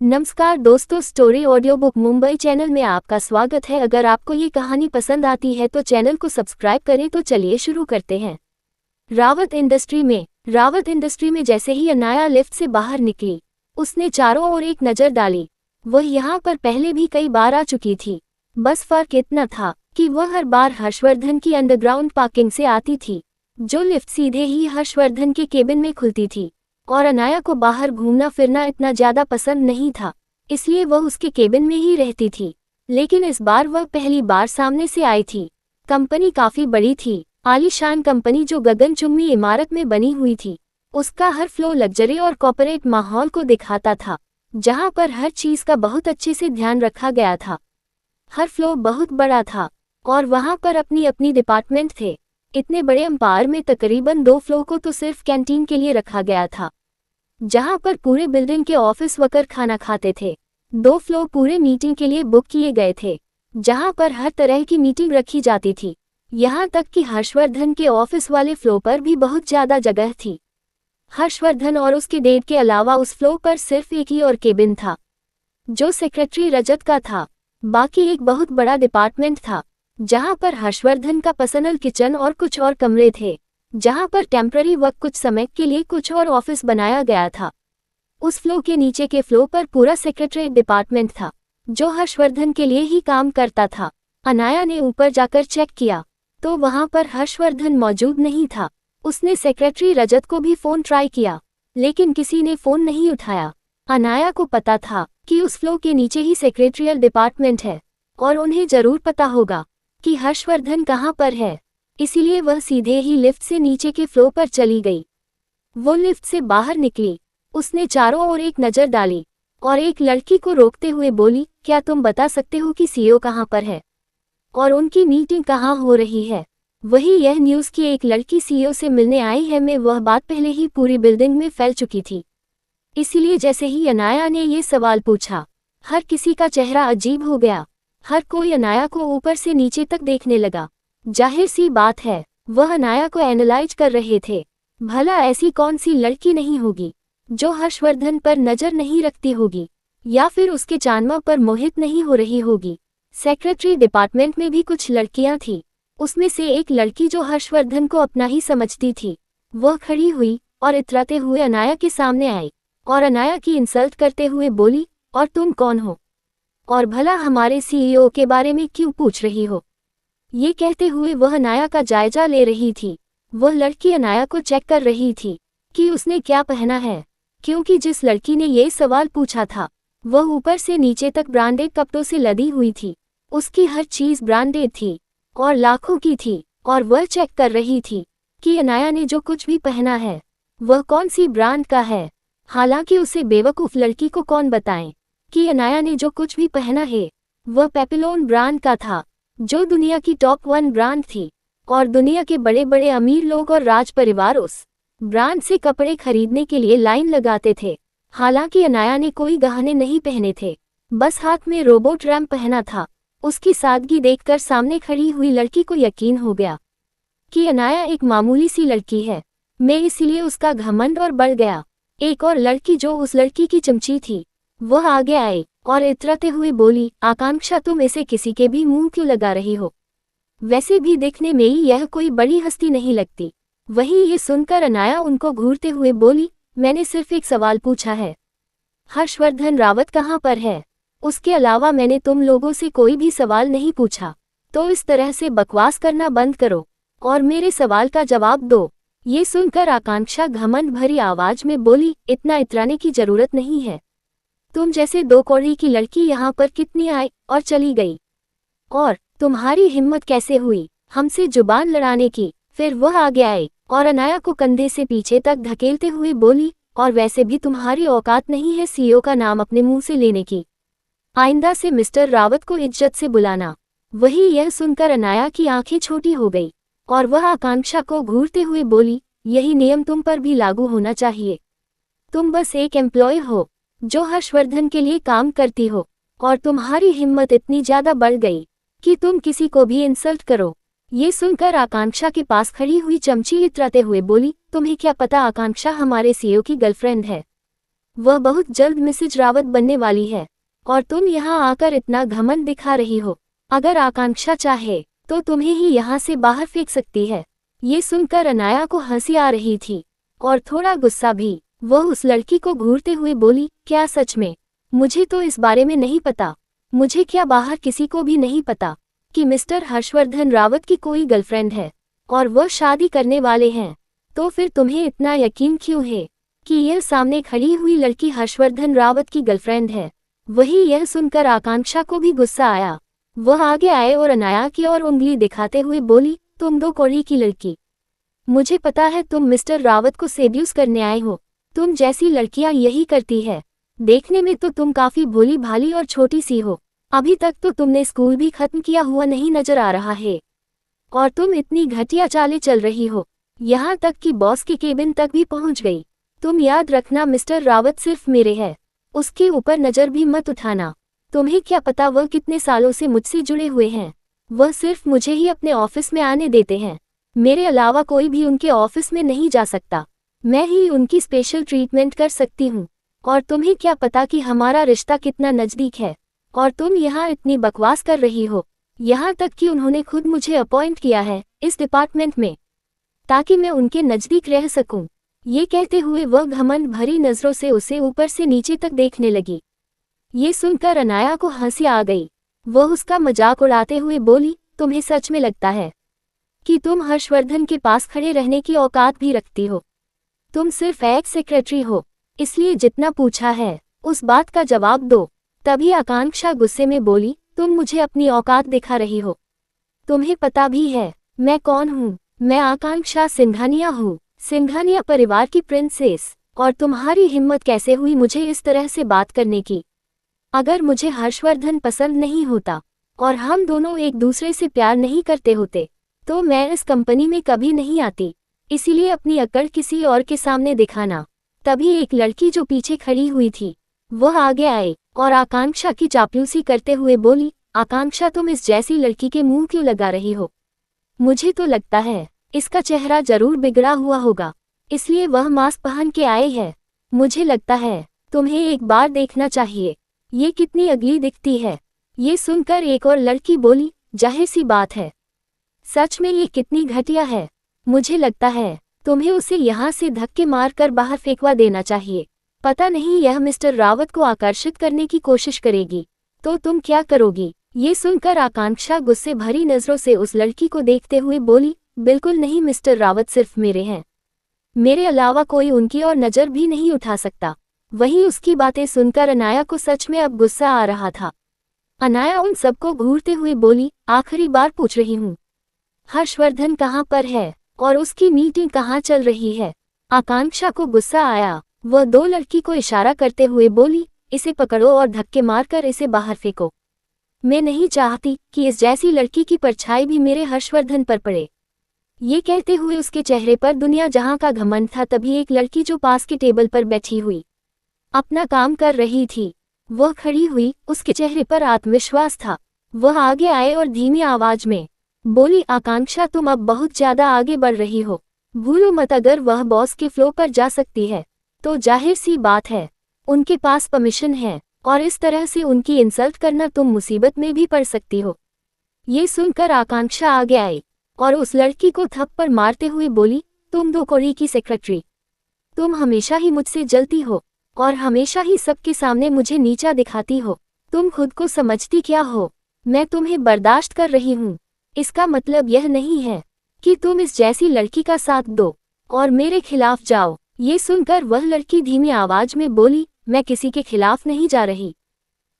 नमस्कार दोस्तों, story audio book Mumbai channel में आपका स्वागत है। अगर आपको ये कहानी पसंद आती है तो चैनल को सब्सक्राइब करें। तो चलिए शुरू करते हैं। रावत इंडस्ट्री में जैसे ही अनाया लिफ्ट से बाहर निकली, उसने चारों ओर एक नज़र डाली। वह यहाँ पर पहले भी कई बार आ चुकी थी, बस फर्क इतना था कि वह हर बार हर्षवर्धन की अंडरग्राउंड पार्किंग से आती थी, जो लिफ्ट सीधे ही हर्षवर्धन के केबिन में खुलती थी। और अनाया को बाहर घूमना फिरना इतना ज़्यादा पसंद नहीं था, इसलिए वह उसके केबिन में ही रहती थी। लेकिन इस बार वह पहली बार सामने से आई थी। कंपनी काफ़ी बड़ी थी, आलीशान कंपनी जो गगनचुम्बी इमारत में बनी हुई थी। उसका हर फ्लोर लग्जरी और कॉर्पोरेट माहौल को दिखाता था, जहां पर हर चीज़ का बहुत अच्छे से ध्यान रखा गया था। हर फ्लोर बहुत बड़ा था और वहां पर अपनी अपनी डिपार्टमेंट थे। इतने बड़े एम्पायर में तकरीबन 2 फ्लोर को तो सिर्फ कैंटीन के लिए रखा गया था, जहां पर पूरे बिल्डिंग के ऑफिस वर्कर खाना खाते थे। 2 फ्लोर पूरे मीटिंग के लिए बुक किए गए थे, जहां पर हर तरह की मीटिंग रखी जाती थी। यहां तक कि हर्षवर्धन के ऑफिस वाले फ्लोर पर भी बहुत ज़्यादा जगह थी। हर्षवर्धन और उसके डेट के अलावा उस फ्लोर पर सिर्फ एक ही और केबिन था, जो सेक्रेटरी रजत का था। बाकी एक बहुत बड़ा डिपार्टमेंट था, जहां पर हर्षवर्धन का पर्सनल किचन और कुछ और कमरे थे, जहां पर टेम्पररी वर्क कुछ समय के लिए कुछ और ऑफिस बनाया गया था। उस फ्लोर के नीचे के फ्लोर पर पूरा सेक्रेटरी डिपार्टमेंट था, जो हर्षवर्धन के लिए ही काम करता था। अनाया ने ऊपर जाकर चेक किया तो वहां पर हर्षवर्धन मौजूद नहीं था। उसने सेक्रेटरी रजत को भी फोन ट्राई किया, लेकिन किसी ने फोन नहीं उठाया। अनाया को पता था कि उस फ्लोर के नीचे ही सेक्रेटरियल डिपार्टमेंट है और उन्हें जरूर पता होगा कि हर्षवर्धन कहाँ पर है, इसीलिए वह सीधे ही लिफ्ट से नीचे के फ्लोर पर चली गई। वो लिफ्ट से बाहर निकली, उसने चारों ओर एक नज़र डाली और एक लड़की को रोकते हुए बोली, क्या तुम बता सकते हो कि सीईओ कहाँ पर है और उनकी मीटिंग कहाँ हो रही है? वही यह न्यूज़ कि एक लड़की सीईओ से मिलने आई है में वह बात पहले ही पूरी बिल्डिंग में फैल चुकी थी। इसीलिए जैसे ही अनाया ने ये सवाल पूछा, हर किसी का चेहरा अजीब हो गया। हर कोई अनाया को ऊपर से नीचे तक देखने लगा। जाहिर सी बात है, वह अनाया को एनालाइज कर रहे थे। भला ऐसी कौन सी लड़की नहीं होगी जो हर्षवर्धन पर नज़र नहीं रखती होगी, या फिर उसके चांदमा पर मोहित नहीं हो रही होगी। सेक्रेटरी डिपार्टमेंट में भी कुछ लड़कियां थीं। उसमें से एक लड़की जो हर्षवर्धन को अपना ही समझती थी, वह खड़ी हुई और इतराते हुए अनाया के सामने आई और अनाया की इंसल्ट करते हुए बोली, और तुम कौन हो और भला हमारे सीईओ के बारे में क्यों पूछ रही हो? ये कहते हुए वह अनाया का जायजा ले रही थी। वह लड़की अनाया को चेक कर रही थी कि उसने क्या पहना है, क्योंकि जिस लड़की ने ये सवाल पूछा था वह ऊपर से नीचे तक ब्रांडेड कपड़ों से लदी हुई थी। उसकी हर चीज़ ब्रांडेड थी और लाखों की थी, और वह चेक कर रही थी कि अनाया ने जो कुछ भी पहना है वह कौन सी ब्रांड का है। हालांकि उसे बेवकूफ़ लड़की को कौन बताएं कि अनाया ने जो कुछ भी पहना है वह पेपिलोन ब्रांड का था, जो दुनिया की टॉप 1 ब्रांड थी और दुनिया के बड़े बड़े अमीर लोग और राज परिवार उस ब्रांड से कपड़े खरीदने के लिए लाइन लगाते थे। हालांकि अनाया ने कोई गहने नहीं पहने थे, बस हाथ में रोबोट रैम्प पहना था। उसकी सादगी देखकर सामने खड़ी हुई लड़की को यकीन हो गया कि अनाया एक मामूली सी लड़की है। इसलिए उसका घमंड और बढ़ गया। एक और लड़की जो उस लड़की की चमची थी, वह आगे आई और इतराते हुए बोली, आकांक्षा तुम इसे किसी के भी मुंह क्यों लगा रही हो? वैसे भी देखने में ही यह कोई बड़ी हस्ती नहीं लगती। वहीं ये सुनकर अनाया उनको घूरते हुए बोली, मैंने सिर्फ एक सवाल पूछा है, हर्षवर्धन रावत कहाँ पर है? उसके अलावा मैंने तुम लोगों से कोई भी सवाल नहीं पूछा। तो इस तरह से बकवास करना बंद करो और मेरे सवाल का जवाब दो। ये सुनकर आकांक्षा घमंड भरी आवाज में बोली, इतना इतराने की जरूरत नहीं है। तुम जैसे 2 कौड़ी की लड़की यहाँ पर कितनी आई और चली गई, और तुम्हारी हिम्मत कैसे हुई हमसे जुबान लड़ाने की? फिर वह आगे आई और अनाया को कंधे से पीछे तक धकेलते हुए बोली, और वैसे भी तुम्हारी औकात नहीं है सीईओ का नाम अपने मुंह से लेने की। आइंदा से मिस्टर रावत को इज्जत से बुलाना। वही यह सुनकर अनाया की आंखें छोटी हो गई और वह आकांक्षा को घूरते हुए बोली, यही नियम तुम पर भी लागू होना चाहिए। तुम बस एक एम्प्लॉय हो जो हर्षवर्धन के लिए काम करती हो, और तुम्हारी हिम्मत इतनी ज़्यादा बढ़ गई कि तुम किसी को भी इंसल्ट करो। ये सुनकर आकांक्षा के पास खड़ी हुई चमची इतराते हुए बोली, तुम्हें क्या पता आकांक्षा हमारे सीईओ की गर्लफ्रेंड है? वह बहुत जल्द मिसेज रावत बनने वाली है और तुम यहाँ आकर इतना घमंड दिखा रही हो। अगर आकांक्षा चाहे तो तुम्हें ही यहाँ से बाहर फेंक सकती है। ये सुनकर अनाया को हंसी आ रही थी और थोड़ा गुस्सा भी। वह उस लड़की को घूरते हुए बोली, क्या सच में? मुझे तो इस बारे में नहीं पता। मुझे क्या, बाहर किसी को भी नहीं पता कि मिस्टर हर्षवर्धन रावत की कोई गर्लफ्रेंड है और वह शादी करने वाले हैं। तो फिर तुम्हें इतना यकीन क्यों है कि यह सामने खड़ी हुई लड़की हर्षवर्धन रावत की गर्लफ्रेंड है? वही यह सुनकर आकांक्षा को भी गुस्सा आया। वह आगे आए और अनाया की ओर उंगली दिखाते हुए बोली, तुम दो कौड़ी की लड़की, मुझे पता है तुम मिस्टर रावत को सेड्यूस करने आए हो। तुम जैसी लड़कियां यही करती है। देखने में तो तुम काफी भोली भाली और छोटी सी हो। अभी तक तो तुमने स्कूल भी खत्म किया हुआ नहीं नजर आ रहा है और तुम इतनी घटिया चालें चल रही हो, यहाँ तक कि बॉस के केबिन तक भी पहुंच गई। तुम याद रखना, मिस्टर रावत सिर्फ मेरे है, उसके ऊपर नजर भी मत उठाना। तुम्हें क्या पता वह कितने सालों से मुझसे जुड़े हुए हैं। वह सिर्फ मुझे ही अपने ऑफिस में आने देते हैं। मेरे अलावा कोई भी उनके ऑफिस में नहीं जा सकता। मैं ही उनकी स्पेशल ट्रीटमेंट कर सकती हूँ। और तुम्हें क्या पता कि हमारा रिश्ता कितना नज़दीक है। और तुम यहाँ इतनी बकवास कर रही हो। यहाँ तक कि उन्होंने खुद मुझे अपॉइंट किया है इस डिपार्टमेंट में, ताकि मैं उनके नज़दीक रह सकूं। ये कहते हुए वह घमंड भरी नज़रों से उसे ऊपर से नीचे तक देखने लगी। ये सुनकर अनाया को हंसी आ गई। वह उसका मजाक उड़ाते हुए बोली, तुम्हें सच में लगता है कि तुम हर्षवर्धन के पास खड़े रहने की औकात भी रखती हो? तुम सिर्फ एक्स सेक्रेटरी हो, इसलिए जितना पूछा है उस बात का जवाब दो। तभी आकांक्षा गुस्से में बोली, तुम मुझे अपनी औकात दिखा रही हो? तुम्हें पता भी है मैं कौन हूँ? मैं आकांक्षा सिंघानिया हूँ, सिंघानिया परिवार की प्रिंसेस। और तुम्हारी हिम्मत कैसे हुई मुझे इस तरह से बात करने की? अगर मुझे हर्षवर्धन पसंद नहीं होता और हम दोनों एक दूसरे से प्यार नहीं करते होते तो मैं इस कंपनी में कभी नहीं आती। इसीलिए अपनी अकड़ किसी और के सामने दिखाना। तभी एक लड़की जो पीछे खड़ी हुई थी वह आगे आई और आकांक्षा की चापलूसी करते हुए बोली, आकांक्षा तुम इस जैसी लड़की के मुंह क्यों लगा रही हो? मुझे तो लगता है इसका चेहरा जरूर बिगड़ा हुआ होगा, इसलिए वह मास्क पहन के आए है। मुझे लगता है तुम्हें एक बार देखना चाहिए, ये कितनी अगली दिखती है। ये सुनकर एक और लड़की बोली, जाहिर सी बात है, सच में ये कितनी घटिया है। मुझे लगता है तुम्हें उसे यहाँ से धक्के मारकर बाहर फेंकवा देना चाहिए। पता नहीं यह मिस्टर रावत को आकर्षित करने की कोशिश करेगी तो तुम क्या करोगी? ये सुनकर आकांक्षा गुस्से भरी नजरों से उस लड़की को देखते हुए बोली, बिल्कुल नहीं, मिस्टर रावत सिर्फ मेरे हैं, मेरे अलावा कोई उनकी और नजर भी नहीं उठा सकता। वहीं उसकी बातें सुनकर अनाया को सच में अब गुस्सा आ रहा था। अनाया उन सबको घूरते हुए बोली, आखिरी बार पूछ रही हूँ, हर्षवर्धन कहाँ पर है और उसकी मीटिंग कहाँ चल रही है? आकांक्षा को गुस्सा आया। वह दो लड़की को इशारा करते हुए बोली, इसे पकड़ो और धक्के मारकर इसे बाहर फेंको। मैं नहीं चाहती कि इस जैसी लड़की की परछाई भी मेरे हर्षवर्धन पर पड़े। ये कहते हुए उसके चेहरे पर दुनिया जहां का घमंड था। तभी एक लड़की जो पास के टेबल पर बैठी हुई अपना काम कर रही थी वह खड़ी हुई। उसके चेहरे पर आत्मविश्वास था। वह आगे आए और धीमी आवाज में बोली, आकांक्षा तुम अब बहुत ज्यादा आगे बढ़ रही हो। भूलो मत, अगर वह बॉस के फ्लो पर जा सकती है तो जाहिर सी बात है उनके पास परमिशन है, और इस तरह से उनकी इंसल्ट करना तुम मुसीबत में भी पड़ सकती हो। ये सुनकर आकांक्षा आगे आई और उस लड़की को थप्पड़ मारते हुए बोली, तुम दो कौड़ी की सेक्रेटरी, तुम हमेशा ही मुझसे जलती हो और हमेशा ही सबके सामने मुझे नीचा दिखाती हो। तुम खुद को समझती क्या हो? मैं तुम्हें बर्दाश्त कर रही हूँ, इसका मतलब यह नहीं है कि तुम इस जैसी लड़की का साथ दो और मेरे खिलाफ जाओ। ये सुनकर वह लड़की धीमी आवाज में बोली, मैं किसी के खिलाफ नहीं जा रही,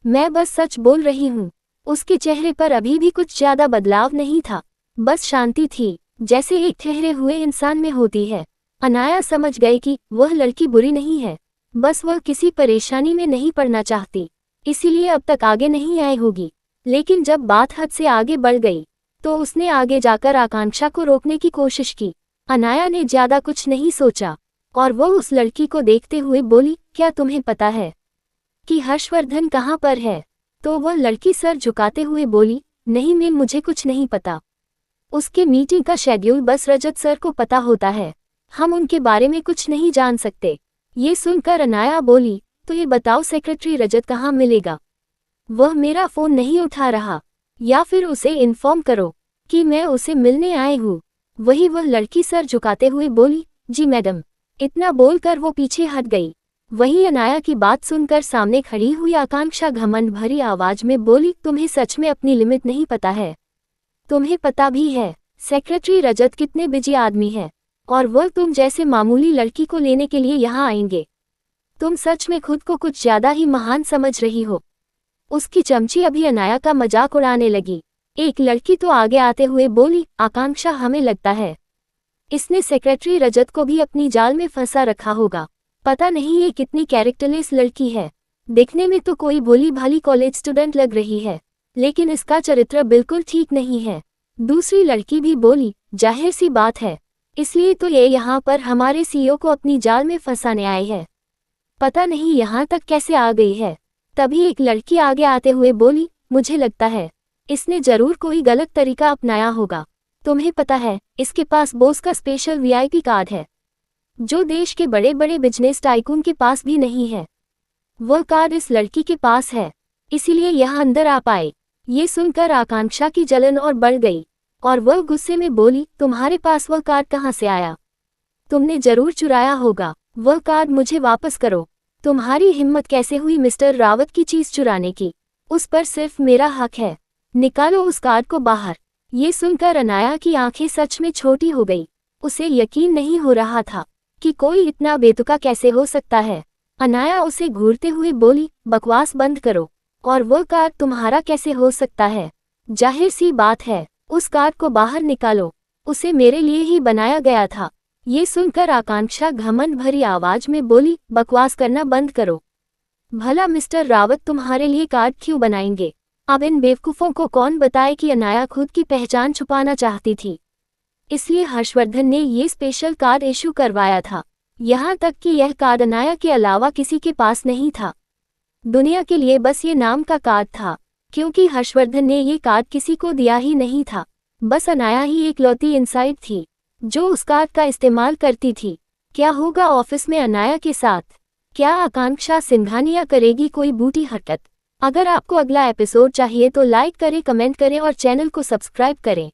मैं बस सच बोल रही हूँ। उसके चेहरे पर अभी भी कुछ ज्यादा बदलाव नहीं था, बस शांति थी जैसे एक ठहरे हुए इंसान में होती है। अनाया समझ गई कि वह लड़की बुरी नहीं है, बस वह किसी परेशानी में नहीं पड़ना चाहती, इसीलिए अब तक आगे नहीं आई होगी। लेकिन जब बात हद से आगे बढ़ गई तो उसने आगे जाकर आकांक्षा को रोकने की कोशिश की। अनाया ने ज्यादा कुछ नहीं सोचा और वह उस लड़की को देखते हुए बोली, क्या तुम्हें पता है कि हर्षवर्धन कहाँ पर है? तो वह लड़की सर झुकाते हुए बोली, नहीं मैम, मुझे कुछ नहीं पता। उसके मीटिंग का शेड्यूल बस रजत सर को पता होता है, हम उनके बारे में कुछ नहीं जान सकते। ये सुनकर अनाया बोली, तो ये बताओ सेक्रेटरी रजत कहाँ मिलेगा? वह मेरा फ़ोन नहीं उठा रहा। या फिर उसे इन्फॉर्म करो कि मैं उसे मिलने आई हूँ। वह लड़की सर झुकाते हुए बोली, जी मैडम। इतना बोलकर वो पीछे हट गई। वही अनाया की बात सुनकर सामने खड़ी हुई आकांक्षा घमंड भरी आवाज में बोली, तुम्हें सच में अपनी लिमिट नहीं पता है? तुम्हें पता भी है सेक्रेटरी रजत कितने बिजी आदमी है, और वह तुम जैसे मामूली लड़की को लेने के लिए यहाँ आएंगे? तुम सच में खुद को कुछ ज्यादा ही महान समझ रही हो। उसकी चमची अभी अनाया का मजाक उड़ाने लगी। एक लड़की तो आगे आते हुए बोली, आकांक्षा हमें लगता है इसने सेक्रेटरी रजत को भी अपनी जाल में फंसा रखा होगा। पता नहीं ये कितनी कैरेक्टरलेस लड़की है। दिखने में तो कोई भोली भाली कॉलेज स्टूडेंट लग रही है, लेकिन इसका चरित्र बिल्कुल ठीक नहीं है। दूसरी लड़की भी बोली, जाहिर सी बात है, इसलिए तो ये यहाँ पर हमारे सीईओ को अपनी जाल में फंसाने आए है। पता नहीं यहाँ तक कैसे आ गई है। तभी एक लड़की आगे आते हुए बोली, मुझे लगता है इसने जरूर कोई गलत तरीका अपनाया होगा। तुम्हें पता है, इसके पास बॉस का स्पेशल वीआईपी कार्ड है, जो देश के बड़े बड़े बिजनेस टाइकून के पास भी नहीं है। वह कार्ड इस लड़की के पास है, इसीलिए यह अंदर आ पाए। ये सुनकर आकांक्षा की जलन और बढ़ गई, और वह गुस्से में बोली, तुम्हारे पास वह कार्ड कहाँ से आया? तुमने जरूर चुराया होगा। वह कार्ड मुझे वापस करो। तुम्हारी हिम्मत कैसे हुई मिस्टर रावत की चीज चुराने की? उस पर सिर्फ मेरा हक है। निकालो उस कार्ड को बाहर। ये सुनकर अनाया की आंखें सच में छोटी हो गई। उसे यकीन नहीं हो रहा था कि कोई इतना बेतुका कैसे हो सकता है। अनाया उसे घूरते हुए बोली, बकवास बंद करो। और वह कार्ड तुम्हारा कैसे हो सकता है? जाहिर सी बात है, उस कार्ड को बाहर निकालो। उसे मेरे लिए ही बनाया गया था। ये सुनकर आकांक्षा घमंड भरी आवाज में बोली, बकवास करना बंद करो। भला मिस्टर रावत तुम्हारे लिए कार्ड क्यों बनाएंगे? अब इन बेवकूफ़ों को कौन बताए कि अनाया खुद की पहचान छुपाना चाहती थी, इसलिए हर्षवर्धन ने ये स्पेशल कार्ड इशू करवाया था। यहाँ तक कि यह कार्ड अनाया के अलावा किसी के पास नहीं था। दुनिया के लिए बस ये नाम का कार्ड था, क्योंकि हर्षवर्धन ने ये कार्ड किसी को दिया ही नहीं था। बस अनाया ही एकलौती इनसाइड थी जो उस कार्ड का इस्तेमाल करती थी। क्या होगा ऑफिस में अनाया के साथ? क्या आकांक्षा सिंघानिया करेगी कोई बूटी हरकत? अगर आपको अगला एपिसोड चाहिए तो लाइक करें, कमेंट करें और चैनल को सब्सक्राइब करें।